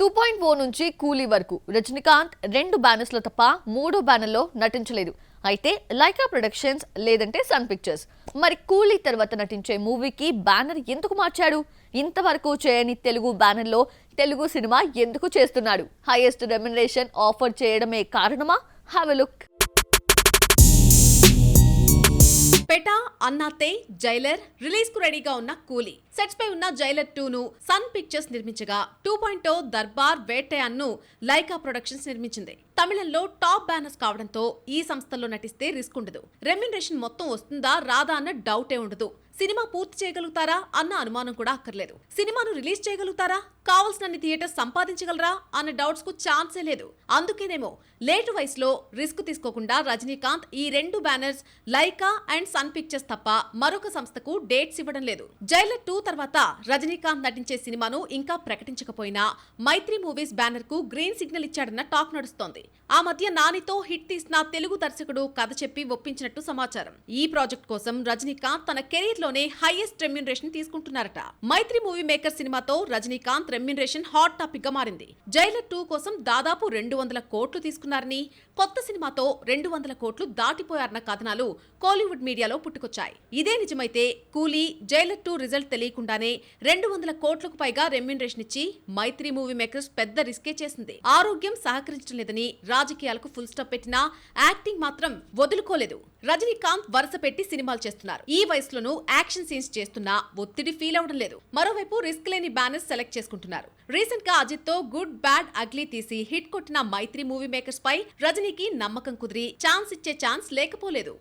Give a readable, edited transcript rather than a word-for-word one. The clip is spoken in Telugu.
2.0 నుంచి కూలీ వరకు రజనీకాంత్ 2 బ్యానర్స్లో తప్ప 3 బ్యానర్లో నటించలేదు. అయితే లైకా ప్రొడక్షన్స్ లేదంటే సన్ పిక్చర్స్. మరి కూలీ తర్వాత నటించే మూవీకి బ్యానర్ ఎందుకు మార్చాడు? ఇంతవరకు చేయని తెలుగు బ్యానర్లో తెలుగు సినిమా ఎందుకు చేస్తున్నాడు? హైయెస్ట్ రెమ్యునరేషన్ ఆఫర్ చేయడమే కారణమా? Have a look. Petta, Annaatthe, Jailer release కు రెడీగా ఉన్న కూలీ. సెట్స్ పై ఉన్న జైలర్ 2 ను సన్ పిక్చర్స్ నిర్మించగా 2.0 దర్బార్ వేటయాన్ను లైకా ప్రొడక్షన్స్ నిర్మించింది. తమిళంలో టాప్ బ్యానర్స్ కావడంతో ఈ సంస్థల్లో నటిస్తే రిస్క్ ఉండదు. రెమ్యునరేషన్ మొత్తం వస్తుందా రాదా అన్న డౌటే ఉండదు. సినిమా పూర్తి చేయగలుగుతారా అన్న అనుమానం కూడా అక్కర్లేదు. సినిమాను రిలీజ్ చేయగలుగుతారా, కావాల్సినన్ని థియేటర్స్ సంపాదించగలరా అన్న డౌట్స్ కు ఛాన్సే లేదు. అందుకేనేమో లేటు వయసులో రిస్క్ తీసుకోకుండా రజనీకాంత్ ఈ 2 banners Lyca and Sun Pictures తప్ప మరొక సంస్థకు డేట్స్ ఇవ్వడం లేదు. జైలర్ 2 తర్వాత రజనీకాంత్ నటించే సినిమాను ఇంకా ప్రకటించకపోయినా మైత్రి మూవీస్ బ్యానర్ కు గ్రీన్ సిగ్నల్ ఇచ్చాడన్న టాక్ నడుస్తోంది. ఆ మధ్య నానితో హిట్ తీసిన తెలుగు దర్శకుడు కథ చెప్పి ఒప్పించినట్టు సమాచారం. ఈ ప్రాజెక్ట్ కోసం రజనీకాంత్ తన కెరీర్ లోనే హైయెస్ట్ రెమ్యునరేషన్ తీసుకుంటున్నారట. మైత్రి మూవీ మేకర్ సినిమాతో రజనీకాంత్ రెమ్యునరేషన్ హాట్ టాపిక్ గా మారింది. జైలర్ 2 కోసం దాదాపు 200 కోట్లు తీసుకున్నారని, కొత్త సినిమాతో 200 కోట్లు దాటిపోయారన్న కథనాలు కోలీవుడ్ మీడియాలో పుట్టుకొచ్చాయి. ఇదే నిజమైతే కూలీ జైలర్ 2 రిజల్ట్ తెలియకుండానే 200 కోట్లకు పైగా రెమ్యునరేషన్ ఇచ్చి మైత్రి మూవీ మేకర్స్ పెద్ద రిస్కే చేసింది. ఆరోగ్యం సహకరించడం లేదని రాజకీయాలకు ఫుల్ స్టాప్ పెట్టినా యాక్టింగ్ మాత్రం వదులుకోలేదు. రజనీకాంత్ వరుస పెట్టి సినిమాలు చేస్తున్నారు. ఈ వయసులోనూ యాక్షన్ సీన్స్ చేస్తున్నా ఒత్తిడి ఫీల్ అవడం లేదు. మరోవైపు రిస్క్ లేని బ్యానర్స్ సెలెక్ట్ చేసుకుంటున్నారు. రీసెంట్ గా అజిత్ తో గుడ్ బ్యాడ్ అగ్లీ తీసి హిట్ కొట్టిన మైత్రి మూవీ మేకర్స్ పై రజనీకి నమ్మకం కుదిరి ఛాన్స్ ఇచ్చే ఛాన్స్ లేకపోలేదు.